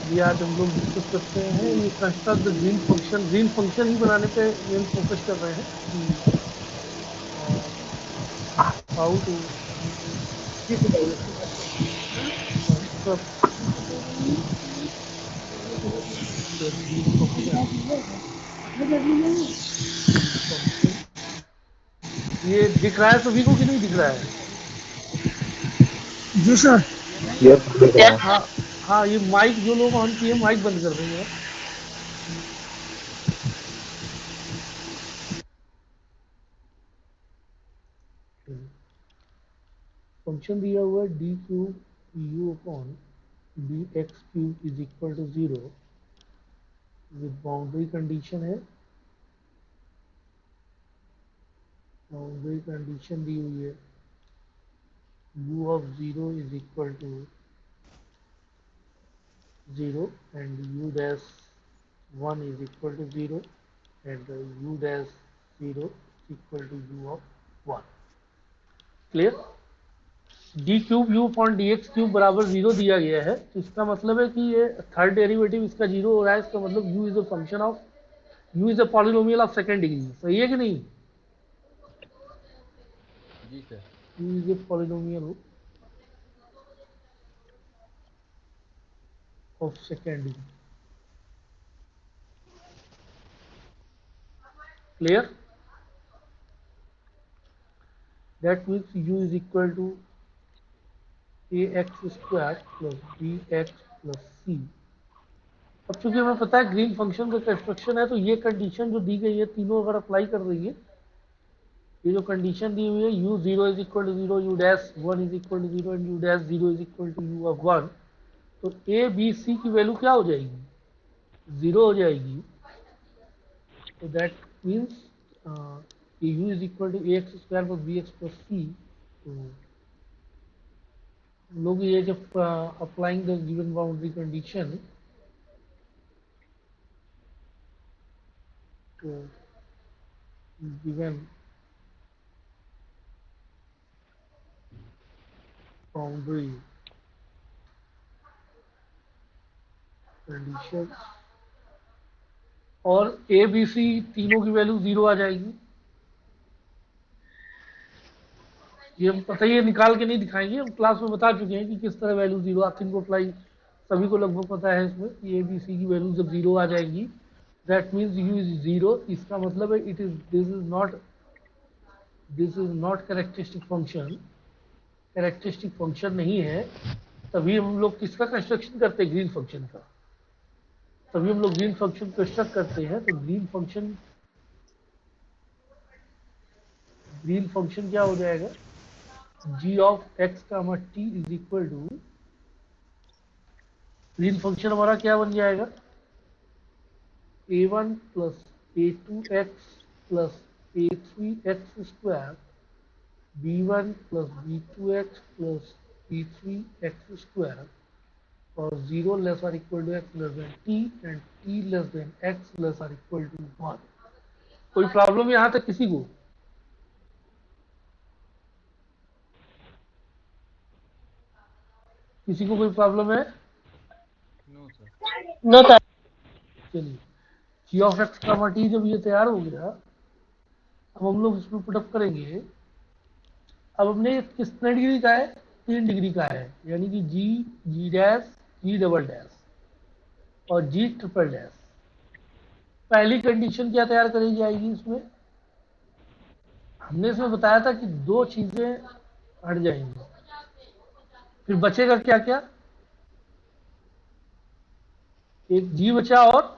ये आज हम लोग डिस्कस करते हैं ये कंस्ट्रक्ट द ग्रीन फंक्शन ही बनाने पे मेन फोकस कर रहे हैं कि how to construct the Green function. ये दिख रहा है सभी को कि नहीं दिख रहा है? जी सर। यस दिख रहा है। हाँ हाँ, ये माइक जो लोग ऑन किए माइक बंद कर देंगे। फंक्शन दिया हुआ है D cube U upon D X cube is equal to 0 with boundary condition है। बाउंड्री कंडीशन दी हुई है u of 0 is equal to 0 and u dash 1 is equal to 0 and u dash 0 is equal to u of 1। Clear? D cube U upon D X cube बराबर 0 दिया गया है, तो इसका मतलब है कि ये थर्ड डेरिवेटिव इसका 0 हो रहा है। इसका मतलब u is a function of u is a polynomial of second degree. सही है कि नहीं? जी sir. u is a polynomial of second degree. Clear? That means u is equal to A X square plus B X plus C. अब चूंकि हमें पता है ग्रीन फंक्शन का कंस्ट्रक्शन है, तो ये कंडीशन जो दी गई है तीनों अगर अप्लाई कर रही है, ये जो कंडीशन दी हुई है u zero is equal to zero, U dash one is equal to zero and U dash zero is equal to U of one, तो ए बी सी की वैल्यू क्या हो जाएगी? जीरो हो जाएगी। तो that means U is equal to A X square plus B X plus C. तो लोग ये जब applying the given boundary condition, तो गिवन बाउंड्री कंडीशन और ए बी सी तीनों की वैल्यू जीरो आ जाएगी। ये हम पता ही है, निकाल के नहीं दिखाएंगे, हम क्लास में बता चुके हैं कि किस तरह वैल्यू जीरो आती है। इनको अप्लाई सभी को लगभग पता है इसमें कि ए बी सी की वैल्यू जब जीरो आ जाएगी, that means U is zero. इसका मतलब है it is this is not characteristic function, characteristic function नहीं है। तभी हम लोग किसका कंस्ट्रक्शन करते हैं? ग्रीन फंक्शन का। तभी हम लोग ग्रीन फंक्शन कंस्ट्रक्ट करते हैं। तो ग्रीन फंक्शन क्या हो जाएगा? g of x comma t is equal to, Green function हमारा क्या बन जाएगा? a1 plus a2x plus a3x square b1 plus b2x plus b3x square और 0 less or equal to x less than t and t less than x less or equal to 1। कोई problem यहां तक किसी को? किसी को कोई प्रॉब्लम है? No sir. No sir. चलिए, जी ऑफ एक्स का टी जब ये तैयार हो गया, अब हम लोग इसमें पुटअप करेंगे। अब हमने कितने डिग्री का है? 3 डिग्री का है, यानी कि जी, जी डैश, जी डबल डैश और जी ट्रिपल डैश। पहली कंडीशन क्या तैयार करी जाएगी इसमें? हमने इसमें बताया था कि दो चीजें हट जाएंगी, फिर बचेगा क्या क्या? एक जी बचा और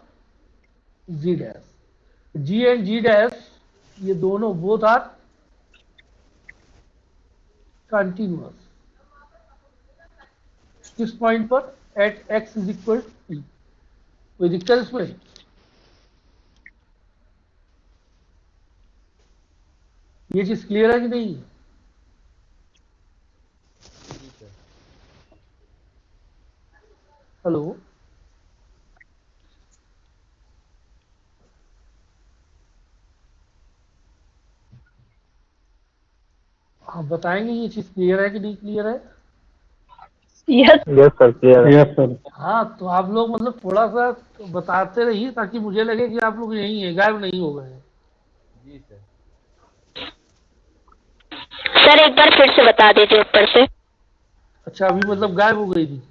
G dash. G and G dash ये दोनों बोथ आर कंटिन्यूअस। किस पॉइंट पर? At x is equal to T. कोई दिक्कत इसमें? ये चीज क्लियर है कि नहीं? जी सर। हेलो? हाँ बताएंगे ये चीज क्लियर है कि नहीं क्लियर है? यस यस सर क्लियर है। Yes sir. हाँ, तो आप लोग मतलब थोड़ा सा बताते रहिए ताकि मुझे लगे कि आप लोग यहीं है, गायब नहीं हो गए हैं। जी सर। सर एक बार फिर से बता दीजिए ऊपर से। अच्छा, अभी मतलब गायब हो गई थी।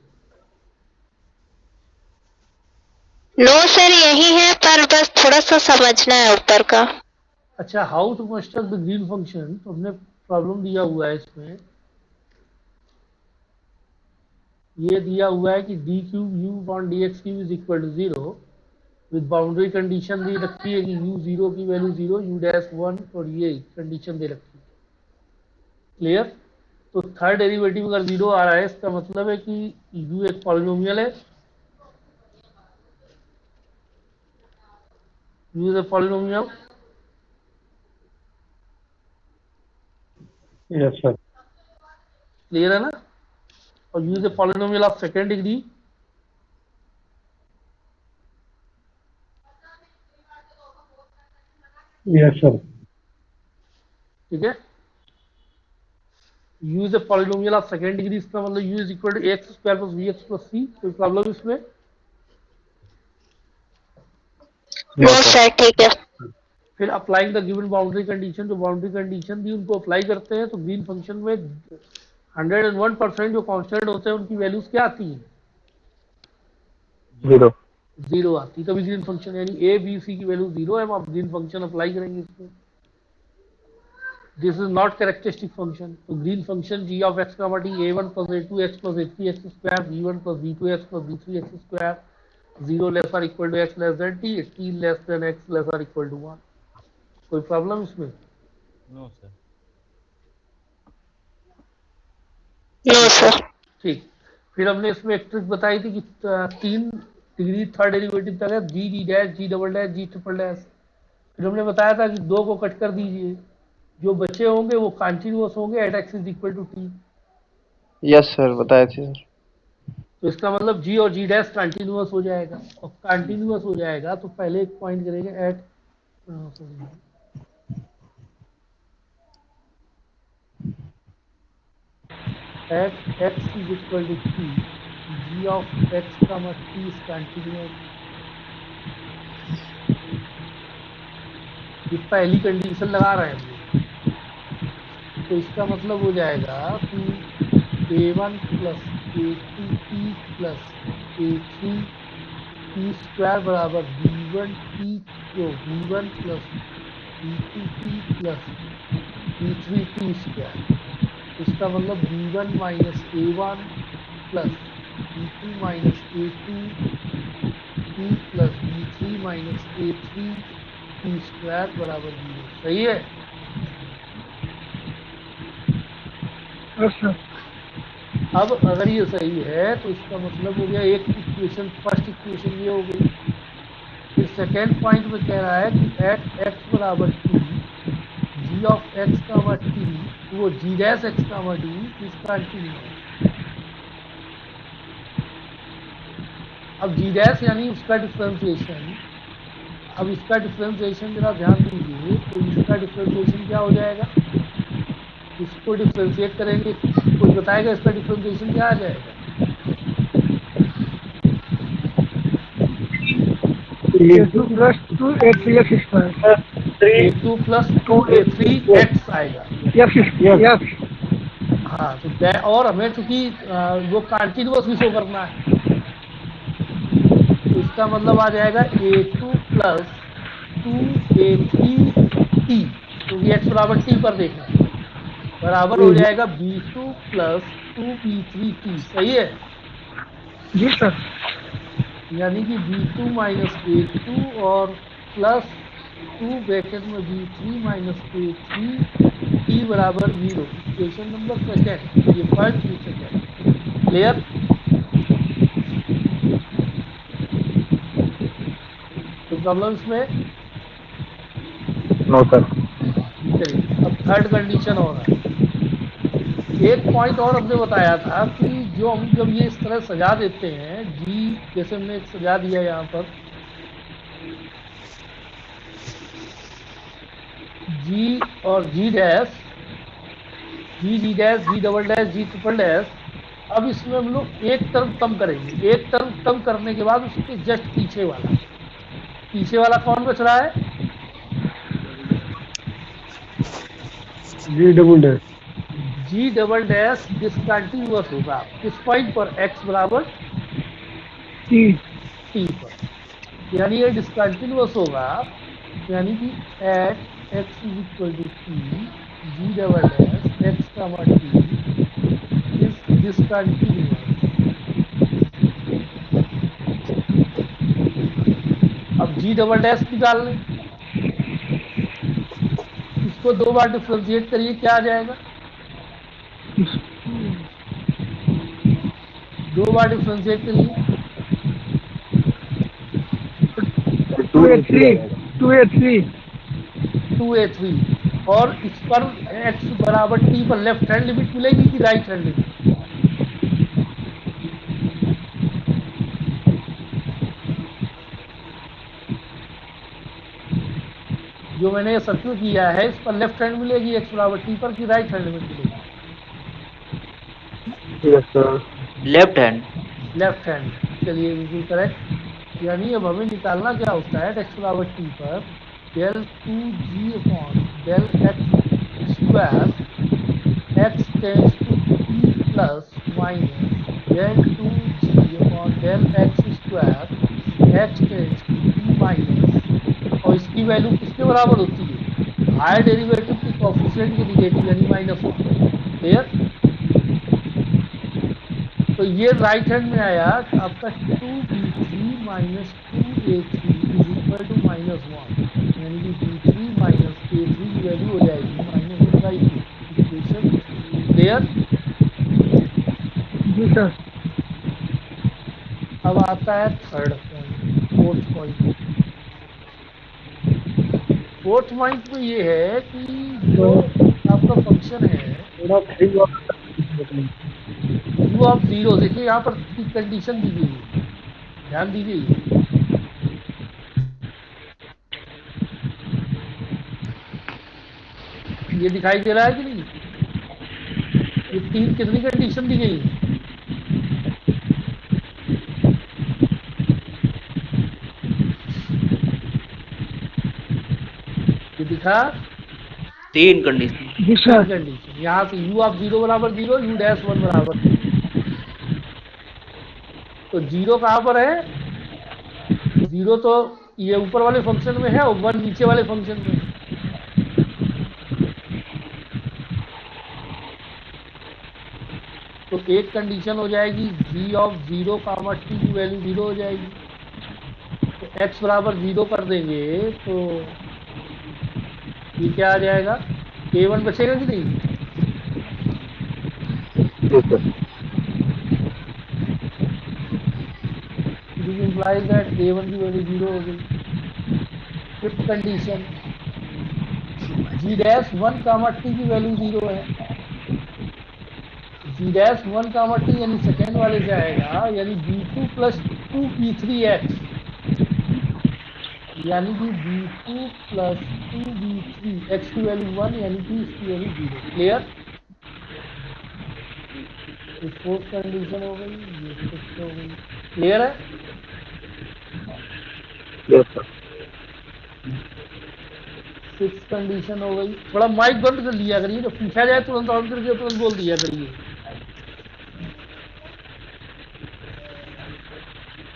नो सर यही है, पर बस थोड़ा सा समझना है ऊपर का। अच्छा, how to construct the Green function, तो हमने प्रॉब्लम दिया हुआ है इसमें। ये दिया हुआ है कि D cube U upon D X cube is equal to zero, with boundary condition दे रखी है कि यू जीरो की value zero, U dash one, और ये कंडीशन दे रखी है। क्लियर? तो थर्ड डेरिवेटिव अगर जीरो आ रहा है, इसका मतलब है कि यू एक पॉलिनोमियल है, U is a polynomial. Yes sir. Clear है ना? और U is a polynomial of second degree. Yes sir. ठीक है, u is a polynomial of second degree, इसका मतलब u is equal to X square plus V X plus C. कोई problem इसमें? No sir ठीक है। फिर applying the given boundary condition, जो बाउंड्री कंडीशन दी उनको अप्लाई करते हैं, तो ग्रीन फंक्शन में 101% जो कांस्टेंट होते हैं उनकी वैल्यूज क्या आती है? जीरो। जीरो आती है। तभी ग्रीन फंक्शन, यानी ए बी सी की वैल्यू जीरो है, हम आप ग्रीन फंक्शन अप्लाई करेंगे इसमें। This is not characteristic function. तो green function g of x का t a one plus a two x plus a three x square, b one plus b two x plus b three x square, zero less or equal to x less than t less than x less or equal to one. कोई problem इसमें? No sir. No sir. ठीक। फिर हमने इसमें एक trick बताई थी कि तीन डिग्री थर्ड डेरिवेटिव तक है, जी डी डैश जी डबल डैश जी ट्रिपल डैश। फिर हमने बताया था कि दो को कट कर दीजिए, जो बचे होंगे वो कंटिन्यूअस होंगे at x is equal to T. Yes sir बताए थे सर। तो इसका मतलब जी और जी डैश कंटिन्यूअस हो जाएगा, और कंटिन्यूअस हो जाएगा तो पहले एक पॉइंट करेंगे at x is equal to T, G of x का टी इज कंटिन्यूअस। ये पहली कंडीशन लगा रहे हैं हम लोग। तो इसका मतलब हो जाएगा कि a one plus a two t plus a three t square बराबर बी वन टी, जो b one plus b two t plus b three t square. इसका मतलब b one minus a one plus b two minus a two t plus b three minus a three t square बराबर zero. सही है? Yes sir. अब अगर ये सही है तो इसका मतलब हो गया एक इक्वेशन, फर्स्ट इक्वेशन ये हो गई। फिर सेकेंड पॉइंट में कह रहा है कि एट एक्स बराबर टी, जी ऑफ एक्स का टी, वो जी डैश एक्स का टी इज कंटिन्यूअस। अब जी डैश यानी उसका डिफ्रेंसिएशन। अब इसका डिफ्रेंसिएशन जरा ध्यान दीजिए, तो इसका डिफ्रेंसिएशन क्या हो जाएगा? इसको डिफ्रेंशिएट करेंगे, कोई बताएगा इसका डिफ्रेंसिएशन क्या आ जाएगा? A two plus two a three x square. A two plus two two a three x आएगा। Yes yes. हाँ, तो और हमें चूंकि वो कंटिन्यूअस भी शो करना है, तो इसका मतलब आ जाएगा a two plus two a three t, क्योंकि एक्स बराबर टी पर देखना है, बराबर हो जाएगा b two plus two b three t. सही है? जी सर। यानी कि b two minus a two और प्लस टू ब्रैकेट में b three minus a three t बराबर जीरो। इक्वेशन नंबर सेकेंड, ये फर्स्ट ये सेकेंड। क्लियर? कोई प्रॉब्लम इसमें? No sir. चलिए, अब थर्ड कंडीशन और है। एक पॉइंट और हमने बताया था कि जो हम जब ये इस तरह सजा देते हैं, जी जैसे हमने एक सजा दिया यहाँ पर, जी और जी डैश, जी जी डैश जी डबल डैश जी ट्रिपल डैश, अब इसमें हम लोग एक टर्म कम करेंगे, एक टर्म कम करने के बाद उसके जस्ट पीछे वाला कौन बच रहा है? जी डबल डैश जी डबल डैश डिसकंटिन्यूअस होगा किस पॉइंट पर? एक्स बराबर टी टी पर, यानी ये डिसकंटिन्यूअस होगा, यानी कि at x is equal to T g double dash x comma t is discontinuous. अब जी डबल डैश निकाल लें, इसको दो बार डिफ्रेंशिएट करिए, क्या आ जाएगा? दो बार डिफ्रेंशिएट करिए, 2A3 2A3 2a3, और इस पर x बराबर t पर लेफ्ट हैंड लिमिट मिलेगी कि राइट हैंड लिमिट? जो मैंने ये सर्कल किया है इस पर लेफ्ट हैंड मिलेगी x बराबर t पर कि राइट हैंड लिमिट मिलेगी? Yes sir. Left hand. Left hand. चलिए बिल्कुल करेक्ट, यानी अब हमें निकालना क्या होता है? x बराबर t पर del two g upon del x square x tends to t plus minus del two g upon del x square x tends to t minus, और इसकी वैल्यू किसके बराबर होती है? हायर डेरिवेटिव के कोफिशिएंट के निगेटिव यानी -1। क्लियर? तो ये राइट हैंड में आया आपका 2b3 minus 2a3 is equal to -1, यानी कि b3 माइनस a3 की वैल्यू हो जाएगी -1/2, इक्वेशन 3। क्लियर? जी सर। अब आता है third point, fourth point. Fourth point में ये है कि जो आपका फंक्शन है थोड़ा सही वाला u ऑफ जीरो, देखिए यहाँ पर कंडीशन दी गई है, ध्यान दीजिए, ये दिखाई दे रहा है कि नहीं? ये तीन कितनी कंडीशन दी गई है? ये दिखा? तीन कंडीशन। जी तीन सर। कंडीशन, यहाँ से u ऑफ जीरो बराबर जीरो, u डैश वन बराबर जीरो। तो जीरो कहां पर है? जीरो तो ये ऊपर वाले फंक्शन में है और वन नीचे वाले फंक्शन में है। तो एक कंडीशन हो जाएगी g of zero comma t की वैल्यू जीरो हो जाएगी, तो x बराबर जीरो कर देंगे तो ये क्या आ जाएगा? a1 बचेगा कि नहीं? Yes sir. This implies that a1 की वैल्यू जीरो हो गई। Fifth condition, g dash one comma t की वैल्यू जीरो है, g dash one comma t यानी सेकेंड वाले से आएगा, यानी b two plus two b three x, यानी कि b two plus two b three, x की वैल्यू वन यानी कि इसकी वैल्यू जीरो। क्लियर? ये फोर्थ कंडीशन हो गई, ये फिफ्थ हो गई। क्लियर है? Yes sir. सिक्स कंडीशन हो गई। थोड़ा माइक बंद कर लिया करिए, जब पूछा जाए तुरंत ऑन करके तुरंत बोल दिया करिए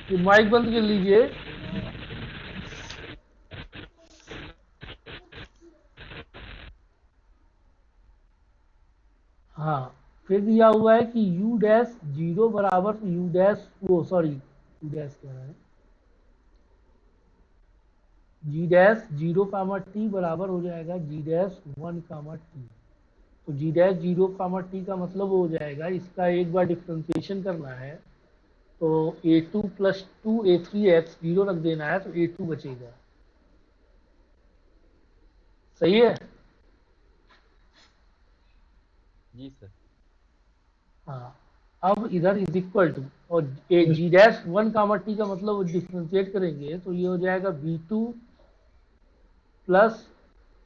कि माइक बंद कर लीजिए। हाँ, फिर दिया हुआ है कि u डैश जीरो बराबर u डैश, वो सॉरी u डैश कह रहा है, g dash zero comma T बराबर हो जाएगा जी डैश वन कामा टी। तो जी डैश जीरो कामा टी का मतलब हो जाएगा, इसका एक बार डिफ्रेंसिएशन करना है तो a two plus two a three x zero रख देना है, तो ए टू बचेगा। सही है? जी सर। हाँ, अब इधर इज इक्वल टू, और a g dash one comma t का मतलब डिफ्रेंशिएट करेंगे तो ये हो जाएगा b two plus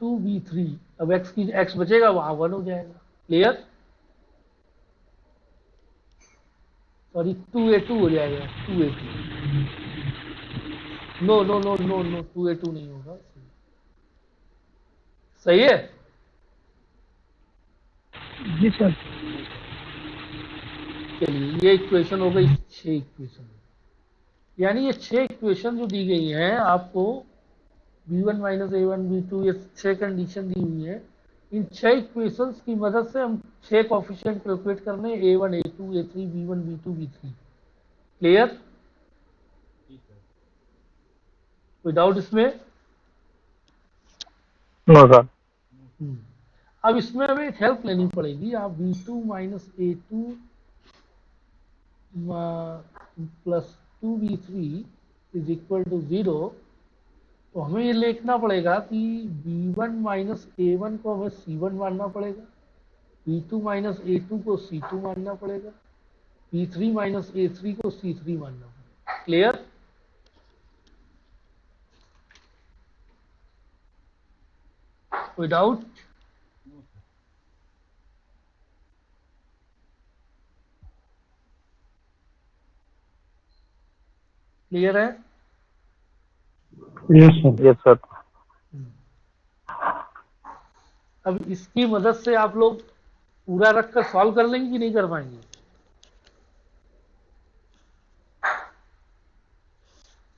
two b three, अब एक्स बचेगा वहां वन हो जाएगा। क्लियर? और ये 2a2 हो जाएगा 2a2। No no no no no 2a2 नहीं होगा, सही है। जी सर। चलिए ये इक्वेशन हो गई 6 इक्वेशन, यानी ये 6 इक्वेशन जो दी गई हैं आपको b1 माइनस a1 b2, ये 6 कंडीशन दी हुई है। इन 6 इक्वेशंस की मदद से हम 6 कोफिशिएंट कैलकुलेट करने हैं, a1 a2 a3 b1 b2 b3। Clear? जी सर। कोई डाउट इसमें? No sir. अब इसमें हमें एक हेल्प लेनी पड़ेगी। आप b2 minus a2 plus 2b3 is equal to 0, तो हमें ये लिखना पड़ेगा कि b1 माइनस a1 को हमें c1 मानना पड़ेगा, b2 माइनस a2 को c2 मानना पड़ेगा, b3 माइनस a3 को c3 मानना पड़ेगा। क्लियर? कोई डाउट? No sir. क्लियर है? Yes sir. Yes sir. अब इसकी मदद से आप लोग पूरा रखकर सॉल्व कर लेंगे कि नहीं कर पाएंगे?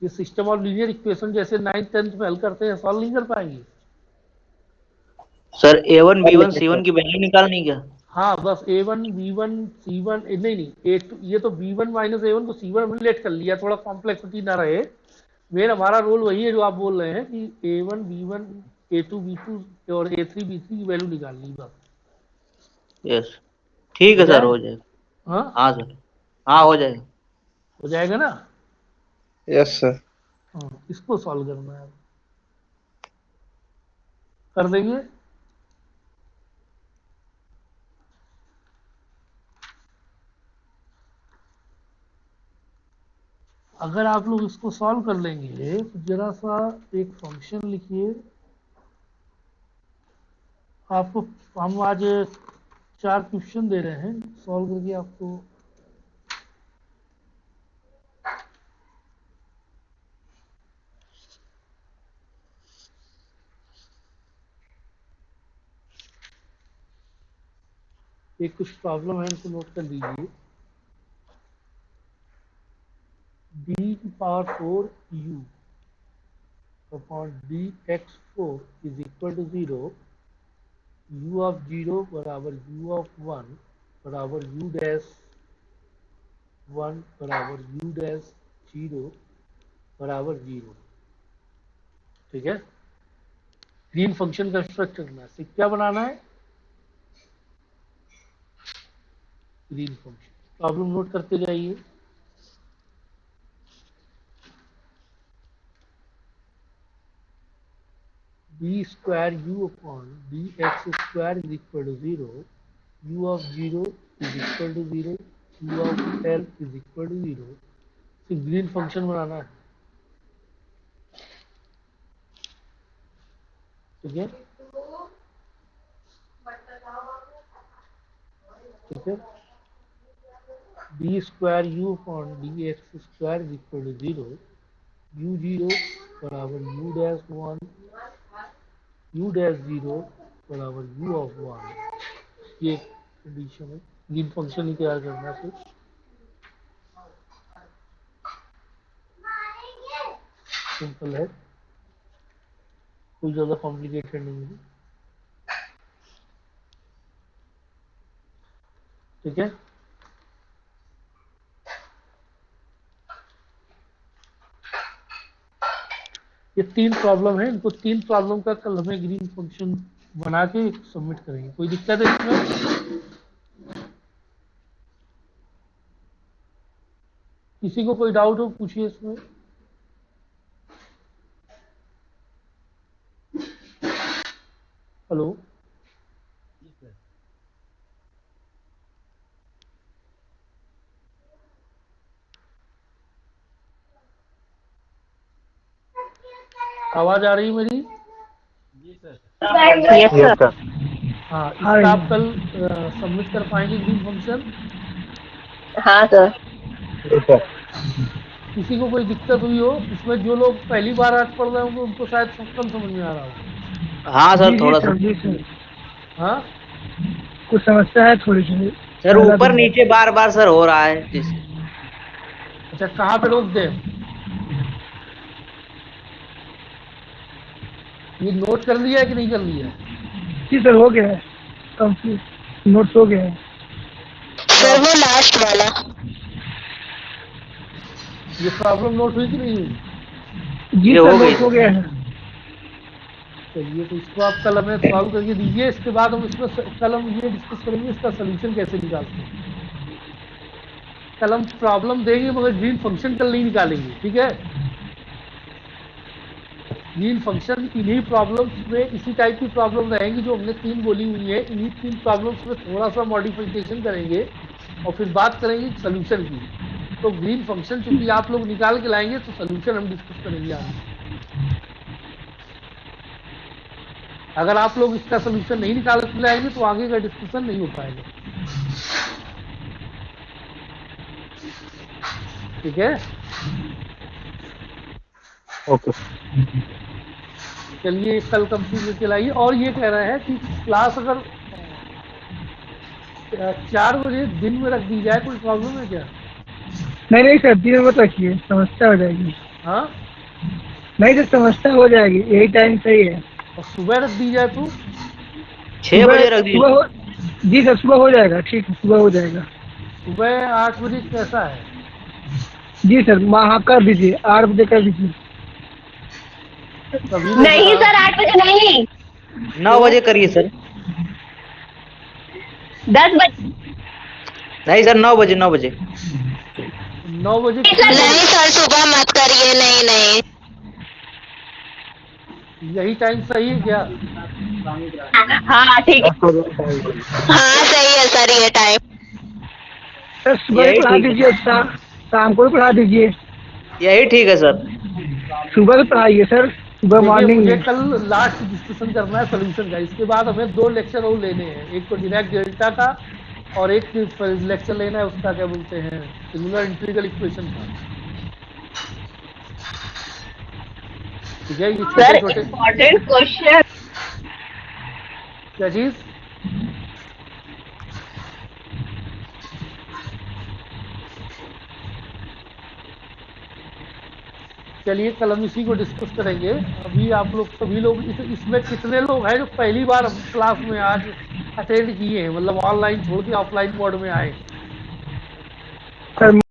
ये सिस्टम ऑफ लीनियर इक्वेशन जैसे 9th 10th में हल करते हैं, सॉल्व नहीं कर पाएंगे? सर A1 B1 C1 की वैल्यू निकालनी क्या? हाँ, बस a1 b1 c1 नहीं नहीं a2, ये तो b1 माइनस a1 को c1 हमने लेट कर लिया, थोड़ा कॉम्प्लेक्सिटी ना रहे। मेन हमारा रोल वही है जो आप बोल रहे हैं कि a1 b1 a2 b2 और a3 b3 की वैल्यू निकालनी बस। यस, ठीक हो है सर, जाए? हो जाएगा। हाँ, हाँ सर, हाँ हो जाएगा। हो जाएगा ना? Yes sir. हाँ, इसको सॉल्व करना है, कर देंगे। अगर आप लोग इसको सॉल्व कर लेंगे तो जरा सा एक फंक्शन लिखिए। आपको हम आज 4 क्वेश्चन दे रहे हैं, सॉल्व करके आपको एक कुछ प्रॉब्लम है, इनको नोट कर लीजिए। d की power 4 u upon dx4 is equal to 0, u of 0 बराबर u ऑफ 1 बराबर u डैश 1 बराबर u डैश 0 बराबर 0। ठीक है? ग्रीन फंक्शन का स्ट्रक्चर करना है, क्या बनाना है? Green function. प्रॉब्लम नोट करते जाइए। b square u upon dx square is equal to 0, u of 0 is equal to 0, u of l is equal to 0। सिर्फ ग्रीन फंक्शन बनाना है। ठीक है? ठीक है? b square u upon dx square is equal to 0, u0 बराबर u dash 1, u dash 0 बराबर u of 1। ये condition है। ग्रीन फंक्शन ही तैयार करना है सिर्फ, सिंपल है, कोई ज़्यादा कॉम्प्लिकेटेड नहीं है। ठीक है? ये 3 प्रॉब्लम है, इनको 3 प्रॉब्लम का कल हमें ग्रीन फंक्शन बना के सबमिट करेंगे। कोई दिक्कत है इसमें? किसी को कोई डाउट हो पूछिए इसमें। हेलो? जी सर। आवाज आ रही है मेरी? जी sir. Yes yes sir. Sir. हाँ, हाँ इसका आप कल सबमिट कर पाएंगे ग्रीन फंक्शन? हाँ सर। किसी को कोई दिक्कत हुई हो इसमें, जो लोग पहली बार आज पढ़ रहे होंगे उनको शायद सब कम समझ में आ रहा हो। हाँ जी सर जी थोड़ा सा। सर, जी सर, हाँ, कुछ समस्या है थोड़ी सी। सर पहला ऊपर दिन है। नीचे बार बार सर हो रहा है जिससे। अच्छा कहाँ पे रोक दें? ये नोट कर लिया है कि नहीं कर लिया है? जी सर, हो गया है कंप्लीट, नोट्स हो गया है। सर वो लास्ट वाला। ये प्रॉब्लम नोट हुई कि नहीं हुई? जी ये सर, हो गई नोट हो सर। गया है। चलिए, तो इसको आप कल हमें सॉल्व करके दीजिए। इसके बाद हम इसमें कल हम ये डिस्कस करेंगे इसका सोल्यूशन कैसे निकालते हैं। कल हम प्रॉब्लम देंगे मगर ग्रीन फंक्शन कल नहीं निकालेंगे, ठीक है? ग्रीन फंक्शन इन्हीं प्रॉब्लम्स में, इसी टाइप की प्रॉब्लम रहेंगी जो हमने 3 बोली हुई है, इन्हीं 3 प्रॉब्लम्स में थोड़ा सा मॉडिफिकेशन करेंगे और फिर बात करेंगे सोल्यूशन की। तो ग्रीन फंक्शन चूंकि आप लोग निकाल के लाएंगे तो सोल्यूशन हम डिस्कस करेंगे आगे। अगर आप लोग इसका सोल्यूशन नहीं निकाल के लाएंगे तो आगे का डिस्कशन नहीं हो पाएगा, ठीक है? ओके। चलिए कल कंप्लीट करके लाइए। और ये कह रहे हैं कि क्लास अगर 4 बजे दिन में रख दी जाए, कोई प्रॉब्लम है क्या? नहीं नहीं सर, दिन में मत रखिए, समस्या हो जाएगी। हाँ, नहीं सर, समस्या हो जाएगी, यही टाइम सही है। और सुबह रख दी जाए तो? 6 बजे रख सुबह दीजिए। हो। जी सर, सुबह हो जाएगा, ठीक है, सुबह हो जाएगा। सुबह 8 बजे कैसा है? जी सर, वहाँ कर दीजिए, 8 बजे कर दीजिए। सभी लोग नहीं बता। सर 8 बजे नहीं, 9 बजे तो करिए सर। 10 बजे। नहीं सर 9 बजे 9 बजे। 9 बजे कितने बजे? नहीं सर सुबह मत करिए, नहीं नहीं। यही टाइम सही है क्या? हाँ ठीक है, हाँ सही है सर ये टाइम। सर सुबह भी यही पढ़ा ठीक है। दीजिए, शाम को भी पढ़ा दीजिए। यही ठीक है सर। सुबह भी पढ़ाइए सर, सुबह देखिए, मॉर्निंग मुझे में। कल लास्ट डिस्कशन करना है सोल्यूशन का। इसके बाद हमें 2 लेक्चर और लेने हैं, एक तो डिराक डेल्टा का और एक लेक्चर लेना है उसका क्या बोलते हैं, सिंगुलर इंटीग्रल इक्वेशन का, ठीक है? ये छोटे सर छोटे। Important question. क्या चीज? चलिए कल हम इसी को डिस्कस करेंगे। अभी आप लोग सभी लोग इसमें कितने लोग हैं जो पहली बार क्लास में आज अटेंड किए हैं, मतलब ऑनलाइन छोड़ के ऑफलाइन मोड में आए? सर